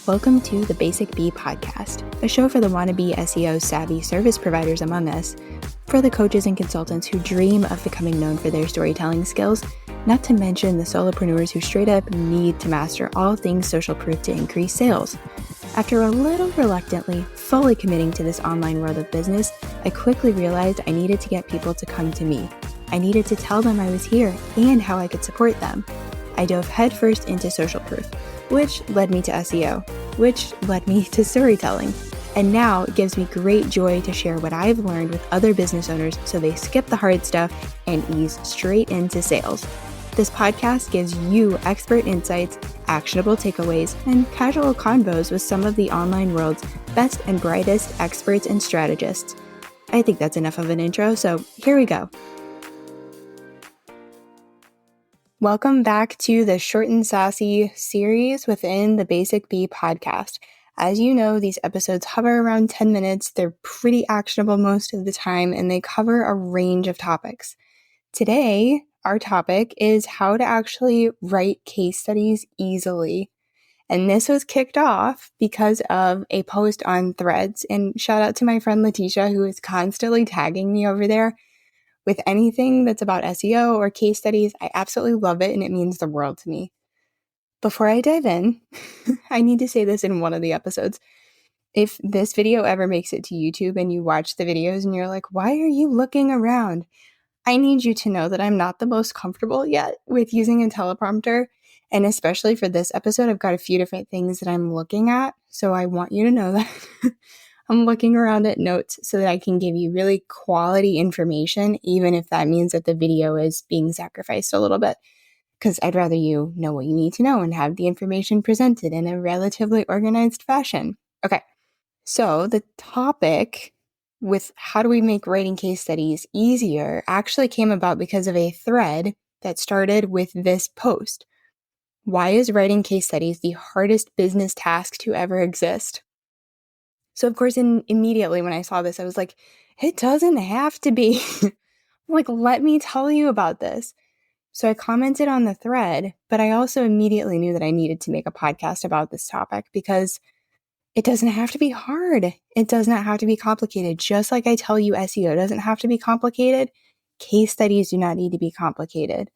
Welcome to the Basic Bee podcast, a show for the wannabe SEO savvy service providers among us, for the coaches and consultants who dream of becoming known for their storytelling skills, not to mention the solopreneurs who straight up need to master all things social proof to increase sales. After a little reluctantly fully committing to this online world of business, I quickly realized I needed to get people to come to me. I needed to tell them I was here and how I could support them. I dove headfirst into social proof, which led me to SEO, which led me to storytelling. And now it gives me great joy to share what I've learned with other business owners so they skip the hard stuff and ease straight into sales. This podcast gives you expert insights, actionable takeaways, and casual convos with some of the online world's best and brightest experts and strategists. I think that's enough of an intro, so here we go. Welcome back to the Short and Saucy series within the Basic Bee podcast. As you know, these episodes hover around 10 minutes. They're pretty actionable most of the time, and they cover a range of topics. Today, our topic is how to actually write case studies easily. And this was kicked off because of a post on Threads. And shout out to my friend Letitia, who is constantly tagging me over there with anything that's about SEO or case studies. I absolutely love it, and it means the world to me. Before I dive in, I need to say this in one of the episodes. If this video ever makes it to YouTube and you watch the videos and you're like, why are you looking around? I need you to know that I'm not the most comfortable yet with using a teleprompter. And especially for this episode, I've got a few different things that I'm looking at. So I want you to know that I'm looking around at notes so that I can give you really quality information, even if that means that the video is being sacrificed a little bit. Because I'd rather you know what you need to know and have the information presented in a relatively organized fashion. Okay, so the topic with how do we make writing case studies easier actually came about because of a thread that started with this post. Why is writing case studies the hardest business task to ever exist? So of course, immediately when I saw this, I was like, it doesn't have to be. Like, let me tell you about this. So I commented on the thread, but I also immediately knew that I needed to make a podcast about this topic because it doesn't have to be hard. It does not have to be complicated. Just like I tell you SEO doesn't have to be complicated, case studies do not need to be complicated.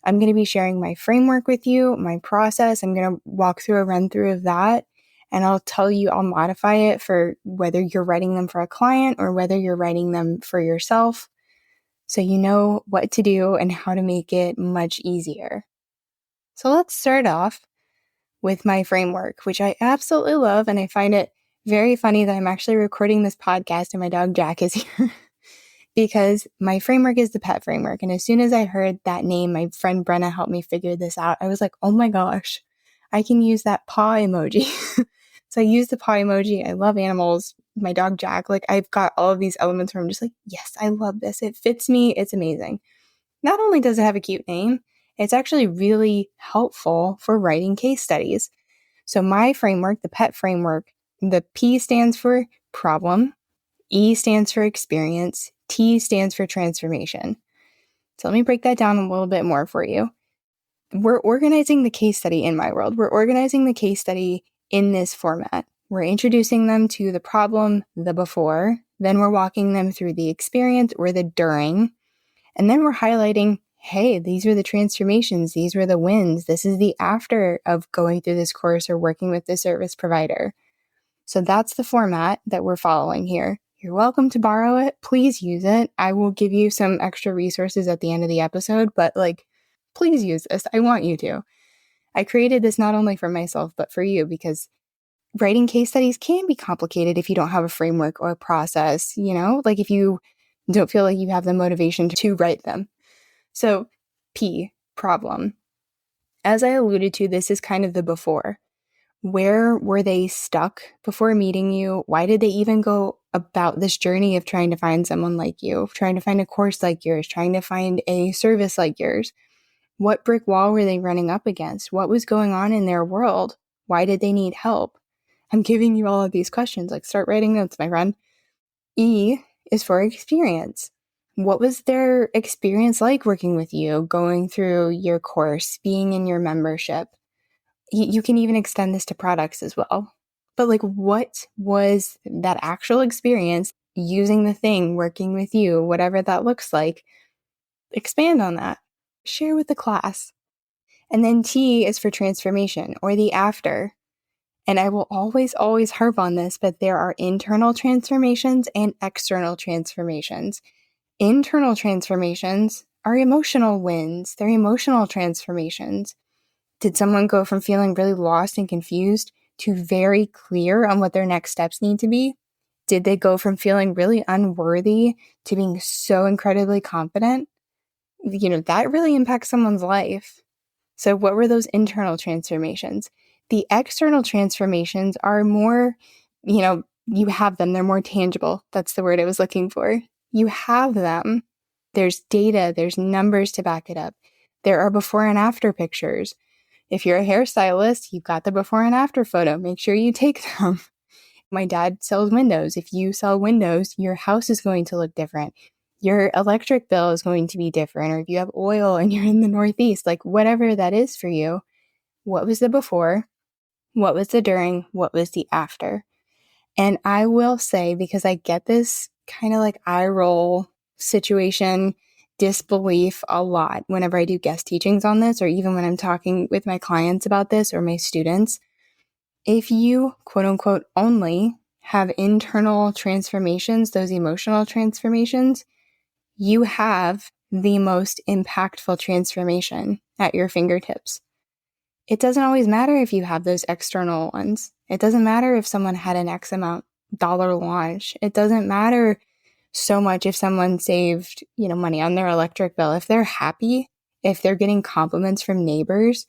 I'm going to be sharing my framework with you, my process. I'm going to walk through a run through of that. And I'll tell you, I'll modify it for whether you're writing them for a client or whether you're writing them for yourself. So you know what to do and how to make it much easier. So let's start off with my framework, which I absolutely love. And I find it very funny that I'm actually recording this podcast and my dog Jack is here because my framework is the PET framework. And as soon as I heard that name, my friend Brenna helped me figure this out. I was like, oh my gosh, I can use that paw emoji. So I use the paw emoji. I love animals. My dog Jack, like I've got all of these elements where I'm just like, yes, I love this. It fits me. It's amazing. Not only does it have a cute name, it's actually really helpful for writing case studies. So my framework, the PET framework, the P stands for problem, E stands for experience, T stands for transformation. So let me break that down a little bit more for you. We're organizing the case study in my world. We're organizing the case study in this format. We're introducing them to the problem, the before, then we're walking them through the experience or the during, and then we're highlighting, hey, these were the transformations, these were the wins, this is the after of going through this course or working with the service provider. So that's the format that we're following here. You're welcome to borrow it. Please use it. I will give you some extra resources at the end of the episode, but please use this. I want you to. I created this not only for myself, but for you because writing case studies can be complicated if you don't have a framework or a process, if you don't feel like you have the motivation to write them. So P, problem. As I alluded to, this is kind of the before. Where were they stuck before meeting you? Why did they even go about this journey of trying to find someone like you, trying to find a course like yours, trying to find a service like yours? What brick wall were they running up against? What was going on in their world? Why did they need help? I'm giving you all of these questions. Start writing notes, my friend. E is for experience. What was their experience like working with you, going through your course, being in your membership? You can even extend this to products as well. But like, what was that actual experience using the thing, working with you, whatever that looks like? Expand on that. Share with the class. And then T is for transformation, or the after. And I will always, always harp on this, but there are internal transformations and external transformations. Internal transformations are emotional wins. They're emotional transformations. Did someone go from feeling really lost and confused to very clear on what their next steps need to be? Did they go from feeling really unworthy to being so incredibly confident? That really impacts someone's life. So what were those internal transformations? The external transformations are more, you have them. They're more tangible. That's the word I was looking for. You have them. There's data. There's numbers to back it up. There are before and after pictures. If you're a hairstylist, you've got the before and after photo. Make sure you take them. My dad sells windows. If you sell windows, your house is going to look different. Your electric bill is going to be different. Or if you have oil and you're in the Northeast, like whatever that is for you, what was the before? What was the during? What was the after? And I will say, because I get this kind of like eye roll situation, disbelief a lot whenever I do guest teachings on this, or even when I'm talking with my clients about this or my students. If you, quote unquote, only have internal transformations, those emotional transformations, you have the most impactful transformation at your fingertips. It doesn't always matter if you have those external ones. It doesn't matter if someone had an X amount dollar launch. It doesn't matter so much if someone saved, money on their electric bill. If they're happy, if they're getting compliments from neighbors,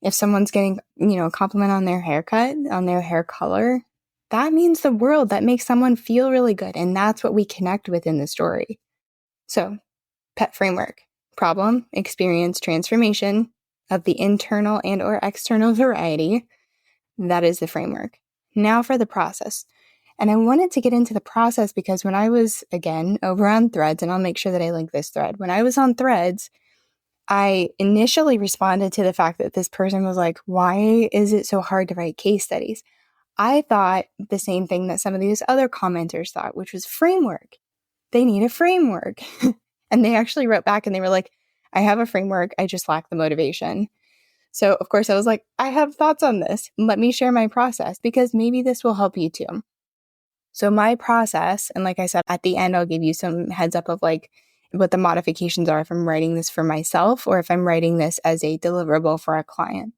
if someone's getting, a compliment on their haircut, on their hair color, that means the world. That makes someone feel really good. And that's what we connect with in the story. So, PET framework: problem, experience, transformation of the internal and or external variety. That is the framework. Now for the process. And I wanted to get into the process because when I was, again, over on Threads, and I'll make sure that I link this thread. When I was on Threads, I initially responded to the fact that this person was like, why is it so hard to write case studies? I thought the same thing that some of these other commenters thought, which was framework. They need a framework. And they actually wrote back and they were like, I have a framework. I just lack the motivation. So, of course, I was like, I have thoughts on this. Let me share my process because maybe this will help you too. So my process, and like I said, at the end, I'll give you some heads up of like what the modifications are if I'm writing this for myself or if I'm writing this as a deliverable for a client.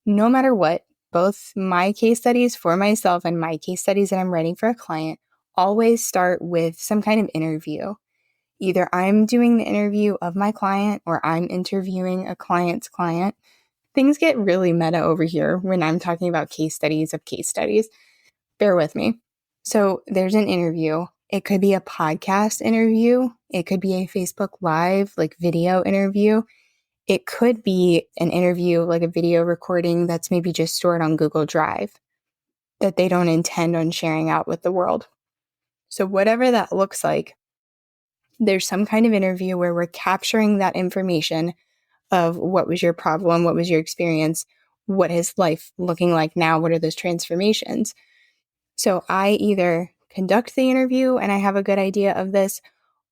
No matter what, both my case studies for myself and my case studies that I'm writing for a client always start with some kind of interview. Either I'm doing the interview of my client or I'm interviewing a client's client. Things get really meta over here when I'm talking about case studies of case studies. Bear with me. So there's an interview. It could be a podcast interview. It could be a Facebook Live, like video interview. It could be an interview, like a video recording that's maybe just stored on Google Drive that they don't intend on sharing out with the world. So whatever that looks like, there's some kind of interview where we're capturing that information of what was your problem, what was your experience, what is life looking like now, what are those transformations. So I either conduct the interview and I have a good idea of this,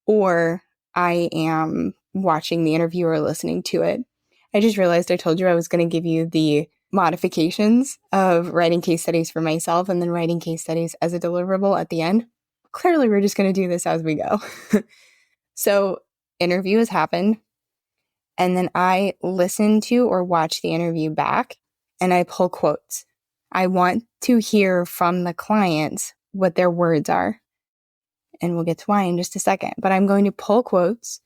or I am watching the interview or listening to it. I just realized I told you I was going to give you the modifications of writing case studies for myself and then writing case studies as a deliverable at the end. Clearly, we're just going to do this as we go. So interview has happened, and then I listen to or watch the interview back and I pull quotes. I want to hear from the clients what their words are. And we'll get to why in just a second. But I'm going to pull quotes.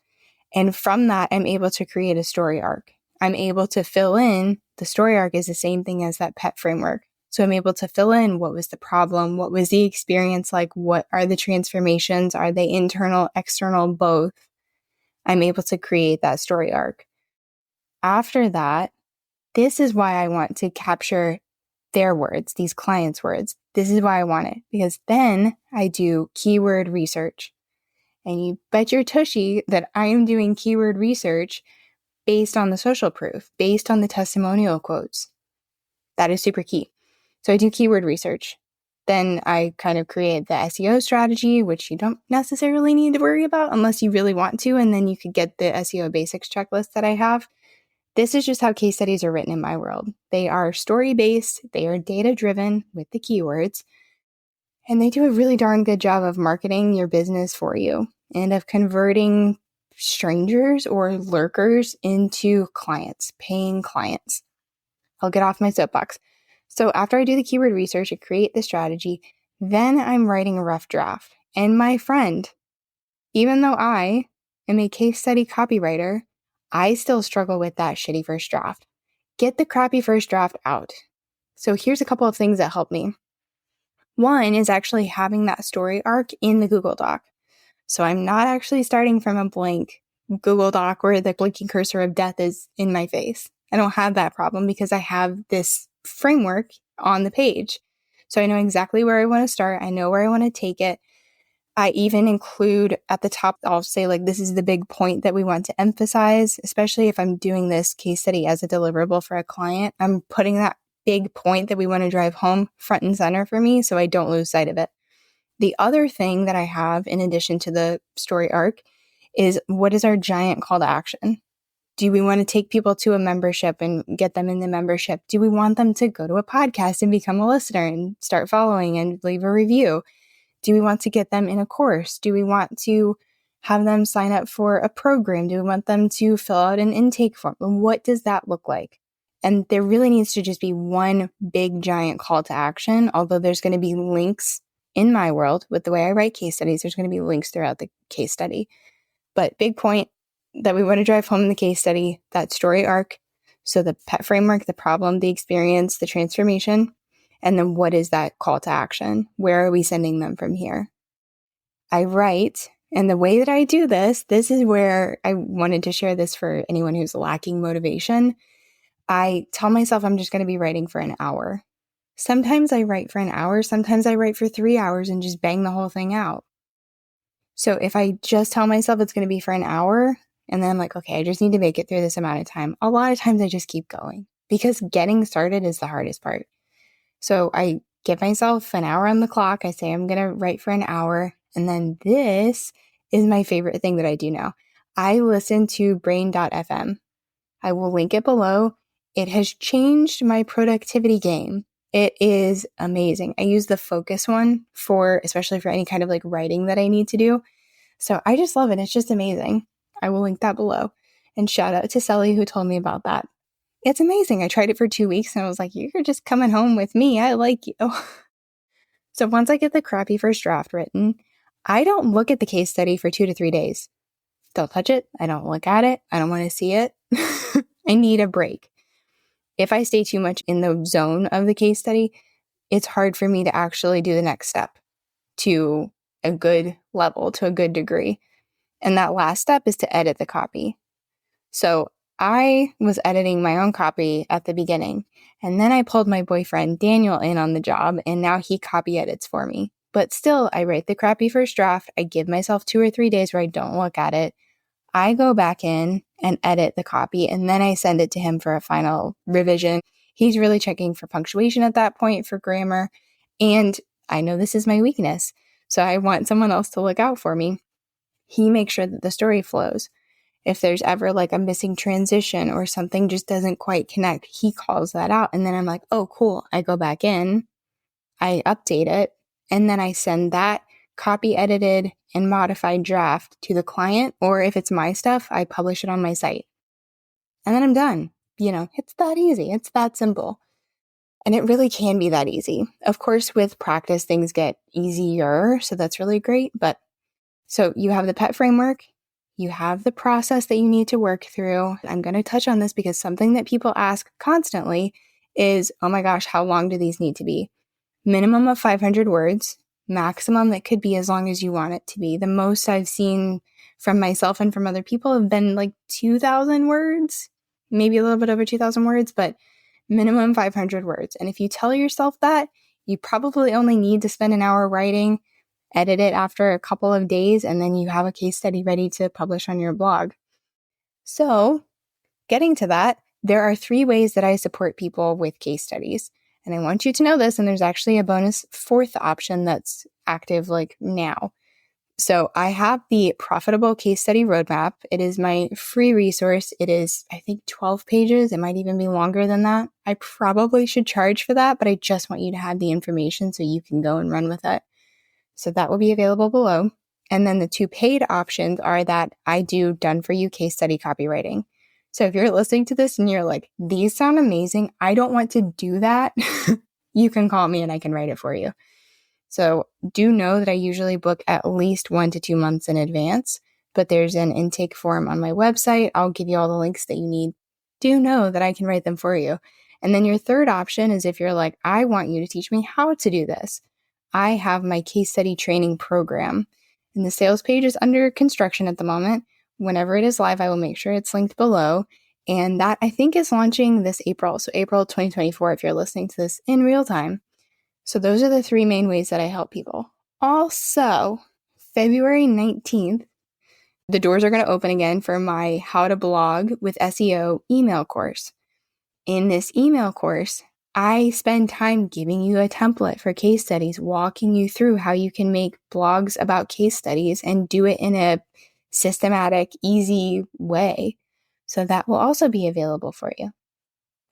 And from that, I'm able to create a story arc. I'm able to fill in, the story arc is the same thing as that PET framework. So I'm able to fill in what was the problem, what was the experience like, what are the transformations, are they internal, external, both? I'm able to create that story arc. After that, this is why I want to capture their words, these clients' words. This is why I want it, because then I do keyword research. And you bet your tushy that I am doing keyword research based on the social proof, based on the testimonial quotes. That is super key. So I do keyword research. Then I kind of create the SEO strategy, which you don't necessarily need to worry about unless you really want to. And then you could get the SEO basics checklist that I have. This is just how case studies are written in my world. They are story-based, they are data-driven with the keywords, and they do a really darn good job of marketing your business for you and of converting strangers or lurkers into clients, paying clients. I'll get off my soapbox. So after I do the keyword research, I create the strategy, then I'm writing a rough draft. And my friend, even though I am a case study copywriter, I still struggle with that shitty first draft. Get the crappy first draft out. So here's a couple of things that help me. One is actually having that story arc in the Google Doc. So I'm not actually starting from a blank Google Doc where the blinking cursor of death is in my face. I don't have that problem because I have this framework on the page. So I know exactly where I want to start. I know where I want to take it. I even include at the top, I'll say like, this is the big point that we want to emphasize, especially if I'm doing this case study as a deliverable for a client. I'm putting that big point that we want to drive home front and center for me so I don't lose sight of it. The other thing that I have in addition to the story arc is what is our giant call to action? Do we want to take people to a membership and get them in the membership? Do we want them to go to a podcast and become a listener and start following and leave a review? Do we want to get them in a course? Do we want to have them sign up for a program? Do we want them to fill out an intake form? And what does that look like? And there really needs to just be one big giant call to action, although there's going to be links in my world with the way I write case studies. There's going to be links throughout the case study. But big point that we want to drive home in the case study, that story arc. So the PET framework, the problem, the experience, the transformation. And then what is that call to action? Where are we sending them from here? I write, and the way that I do this is where I wanted to share this for anyone who's lacking motivation. I tell myself I'm just going to be writing for an hour. Sometimes I write for an hour, sometimes I write for 3 hours and just bang the whole thing out. So if I just tell myself it's going to be for an hour, and then I'm like, okay, I just need to make it through this amount of time, a lot of times I just keep going because getting started is the hardest part. So I give myself an hour on the clock. I say I'm going to write for an hour. And then this is my favorite thing that I do now. I listen to brain.fm. I will link it below. It has changed my productivity game. It is amazing. I use the focus one especially for any kind of like writing that I need to do. So I just love it. It's just amazing. I will link that below. And shout out to Sally who told me about that. It's amazing. I tried it for 2 weeks and I was like, you're just coming home with me. I like you. So once I get the crappy first draft written, I don't look at the case study for 2 to 3 days. Don't touch it. I don't look at it. I don't want to see it. I need a break. If I stay too much in the zone of the case study, it's hard for me to actually do the next step to a good level, to a good degree. And that last step is to edit the copy. So I was editing my own copy at the beginning, and then I pulled my boyfriend Daniel in on the job, and now he copy edits for me. But still, I write the crappy first draft. I give myself 2 or 3 days where I don't look at it. I go back in and edit the copy, and then I send it to him for a final revision. He's really checking for punctuation at that point, for grammar, and I know this is my weakness, so I want someone else to look out for me. He makes sure that the story flows. If there's ever like a missing transition or something just doesn't quite connect, he calls that out. And then I'm like, oh, cool. I go back in, I update it, and then I send that copy edited and modified draft to the client. Or if it's my stuff, I publish it on my site. And then I'm done. It's that easy. It's that simple. And it really can be that easy. Of course, with practice, things get easier. So that's really great. But so you have the PET framework. You have the process that you need to work through. I'm going to touch on this because something that people ask constantly is, oh my gosh, how long do these need to be? Minimum of 500 words, maximum it could be as long as you want it to be. The most I've seen from myself and from other people have been like 2,000 words, maybe a little bit over 2,000 words, but minimum 500 words. And if you tell yourself that, you probably only need to spend an hour writing, edit it after a couple of days, and then you have a case study ready to publish on your blog. So getting to that, There are 3 ways that I support people with case studies. And I want you to know this, and there's actually a bonus 4th option that's active like now. So I have the Profitable Case Study Roadmap. It is my free resource. It is, I think, 12 pages. It might even be longer than that. I probably should charge for that, but I just want you to have the information so you can go and run with it. So that will be available below. And then the 2 paid options are that I do done-for-you case study copywriting. So if you're listening to this and you're like, these sound amazing, I don't want to do that, you can call me and I can write it for you. So do know that I usually book at least 1 to 2 months in advance, but there's an intake form on my website. I'll give you all the links that you need. Do know that I can write them for you. And then your 3rd option is if you're like, I want you to teach me how to do this. I have my case study training program, and the sales page is under construction at the moment. Whenever it is live, I will make sure it's linked below. And that I think is launching this April. So April 2024, if you're listening to this in real time. So those are the 3 main ways that I help people. Also, February 19th, the doors are going to open again for my How to Blog with SEO email course. In this email course, I spend time giving you a template for case studies, walking you through how you can make blogs about case studies and do it in a systematic, easy way. So that will also be available for you.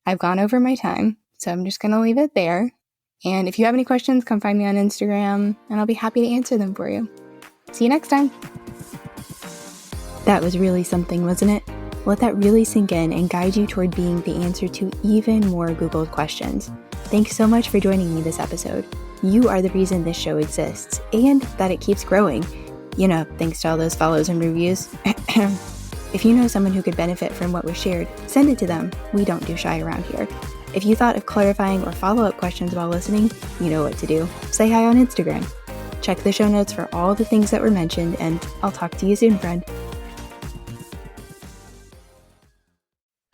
I've gone over my time, so I'm just going to leave it there. And if you have any questions, come find me on Instagram, and I'll be happy to answer them for you. See you next time. That was really something, wasn't it? Let that really sink in and guide you toward being the answer to even more Googled questions. Thanks so much for joining me this episode. You are the reason this show exists and that it keeps growing. You know, thanks to all those follows and reviews. If you know someone who could benefit from what was shared, send it to them. We don't do shy around here. If you thought of clarifying or follow-up questions while listening, you know what to do. Say hi on Instagram. Check the show notes for all the things that were mentioned, and I'll talk to you soon, friend.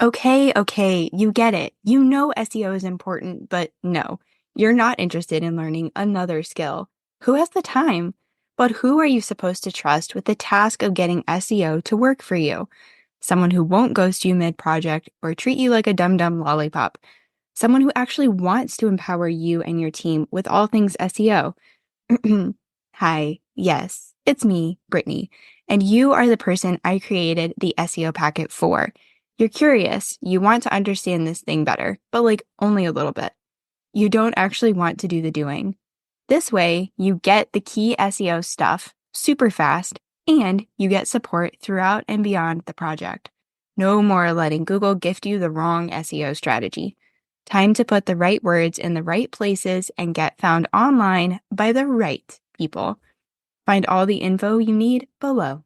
Okay, you get it. You know SEO is important, but no, you're not interested in learning another skill. Who has the time? But who are you supposed to trust with the task of getting SEO to work for you? Someone who won't ghost you mid-project or treat you like a dum-dum lollipop. Someone who actually wants to empower you and your team with all things SEO. Hi, yes, it's me, Brittany, and you are the person I created the SEO packet for. You're curious, you want to understand this thing better, but like only a little bit. You don't actually want to do the doing. This way, you get the key SEO stuff super fast, and you get support throughout and beyond the project. No more letting Google gift you the wrong SEO strategy. Time to put the right words in the right places and get found online by the right people. Find all the info you need below.